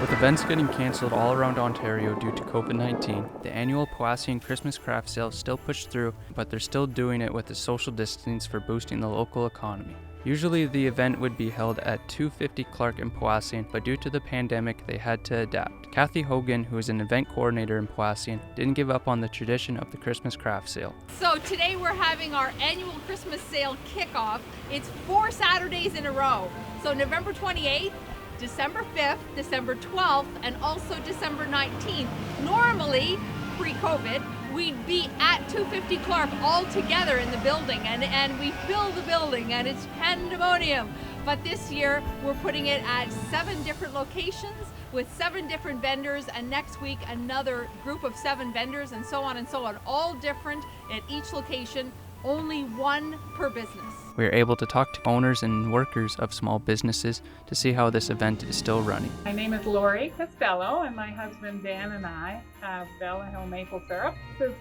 With events getting cancelled all around Ontario due to COVID-19, the annual Powassan Christmas craft sale still pushed through, but they're still doing it with the social distance for boosting the local economy. Usually the event would be held at 250 Clark in Powassan, but due to the pandemic they had to adapt. Kathie Hoagan, who is an event coordinator in Powassan, didn't give up on the tradition of the Christmas craft sale. So today we're having our annual Christmas sale kickoff. It's 4 Saturdays in a row. So November 28th, December 5th, December 12th, and also December 19th. Normally, pre-COVID, we'd be at 250 Clark all together in the building, and we fill the building and it's pandemonium. But this year we're putting it at 7 different locations with 7 different vendors, and next week another group of 7 vendors, and so on, all different at each location, only one per business. We are able to talk to owners and workers of small businesses to see how this event is still running. My name is Lori Costello, and my husband Dan and I have Bella Hill Maple Syrup. This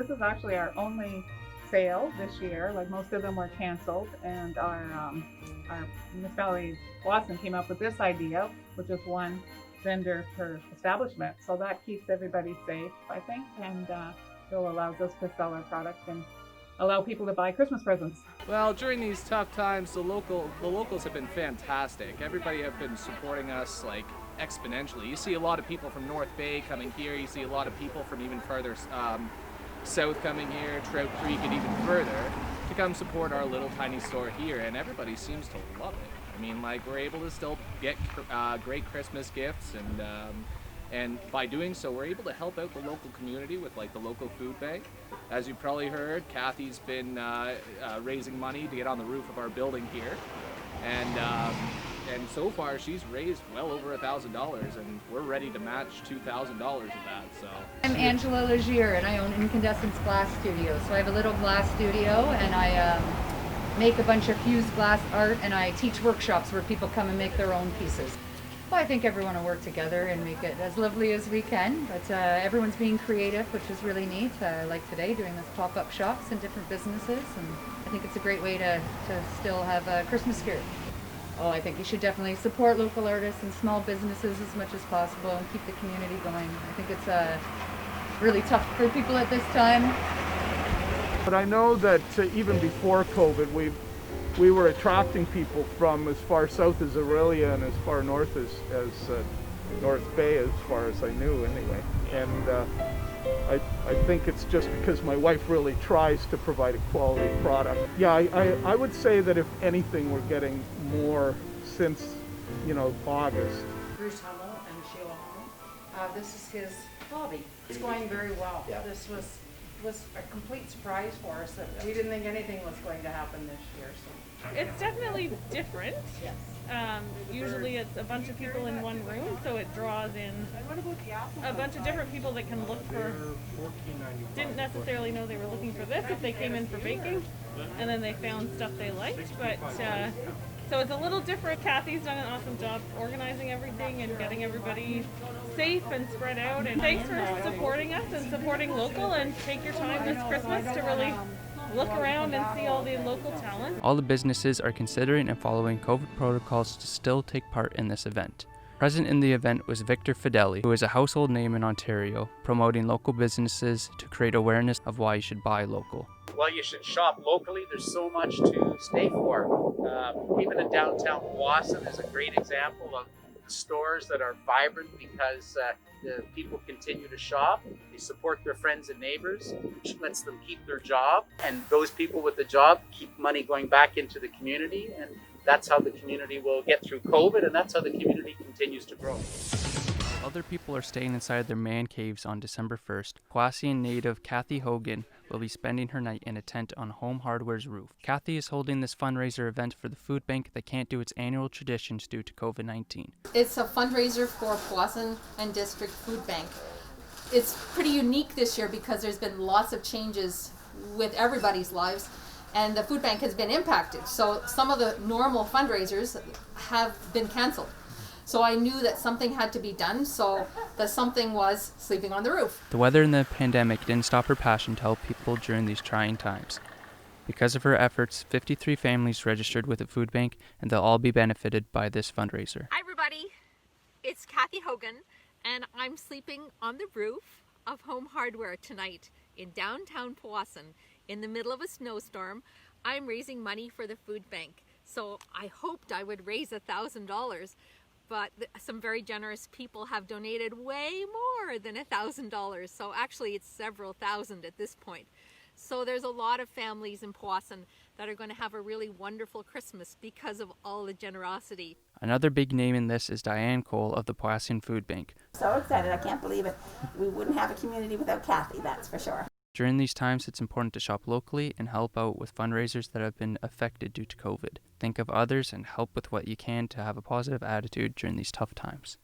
is actually our only sale this year. Like, most of them were canceled, and our municipality Powassan came up with this idea, which is one vendor per establishment. So that keeps everybody safe, I think, and still allows us to sell our product and allow people to buy Christmas presents. Well, during these tough times, the locals have been fantastic. Everybody have been supporting us like exponentially. You see a lot of people from North Bay coming here. You see a lot of people from even farther south coming here, Trout Creek, and even further to come support our little tiny store here. And everybody seems to love it. I mean, like, we're able to still get great Christmas gifts, and by doing so, we're able to help out the local community with, like, the local food bank. As you probably heard, Kathie's been raising money to get on the roof of our building here, and so far she's raised well over $1,000, and we're ready to match $2,000 of that. So I'm Angela Legier, and I own Incandescence Glass Studio. So I have a little glass studio, and I make a bunch of fused glass art, and I teach workshops where people come and make their own pieces. Well, I think everyone will work together and make it as lovely as we can, but everyone's being creative, which is really neat. Like today, doing this pop-up shops in different businesses, and I think it's a great way to still have a Christmas spirit. Oh, I think you should definitely support local artists and small businesses as much as possible and keep the community going. I think it's really tough for people at this time. But I know that even before COVID, we were attracting people from as far south as Aurelia and as far north as North Bay, as far as I knew anyway. And I think it's just because my wife really tries to provide a quality product. Yeah, I would say that if anything, we're getting more since, August. Bruce Hummel and Sheila Hummel. This is his hobby. It's going very well. Yeah. This was a complete surprise for us that we didn't think anything was going to happen this year. So it's definitely different. Yes. Usually it's a bunch of people in one room, so it draws in a bunch of different people that can look for, didn't necessarily know they were looking for this if they came in for baking, and then they found stuff they liked, but so it's a little different. Kathie's done an awesome job organizing everything and getting everybody safe and spread out, and thanks for supporting us and supporting local, and take your time this Christmas to really look around and see all the local talent. All the businesses are considering and following COVID protocols to still take part in this event. Present in the event was Victor Fedeli, who is a household name in Ontario, promoting local businesses to create awareness of why you should buy local. Well, you should shop locally. There's so much to stay for. Even in downtown Powassan is a great example of stores that are vibrant because the people continue to shop. They support their friends and neighbors, which lets them keep their job. And those people with the job keep money going back into the community. And that's how the community will get through COVID, and that's how the community continues to grow. Other people are staying inside their man caves on December 1st. Powassan native Kathie Hoagan will be spending her night in a tent on Home Hardware's roof. Kathie is holding this fundraiser event for the food bank that can't do its annual traditions due to COVID-19. It's a fundraiser for Powassan and District Food Bank. It's pretty unique this year because there's been lots of changes with everybody's lives, and the food bank has been impacted. So some of the normal fundraisers have been canceled. So I knew that something had to be done, so the something was sleeping on the roof. The weather and the pandemic didn't stop her passion to help people during these trying times. Because of her efforts, 53 families registered with the food bank, and they'll all be benefited by this fundraiser. Hi everybody, It's Kathie Hoagan, and I'm sleeping on the roof of Home Hardware tonight in downtown Powassan. In the middle of a snowstorm, I'm raising money for the food bank. So I hoped I would raise $1,000, but some very generous people have donated way more than $1,000. So actually it's several thousand at this point. So there's a lot of families in Powassan that are going to have a really wonderful Christmas because of all the generosity. Another big name in this is Diane Cole of the Powassan Food Bank. So excited, I can't believe it. We wouldn't have a community without Kathie, that's for sure. During these times, it's important to shop locally and help out with fundraisers that have been affected due to COVID. Think of others and help with what you can to have a positive attitude during these tough times.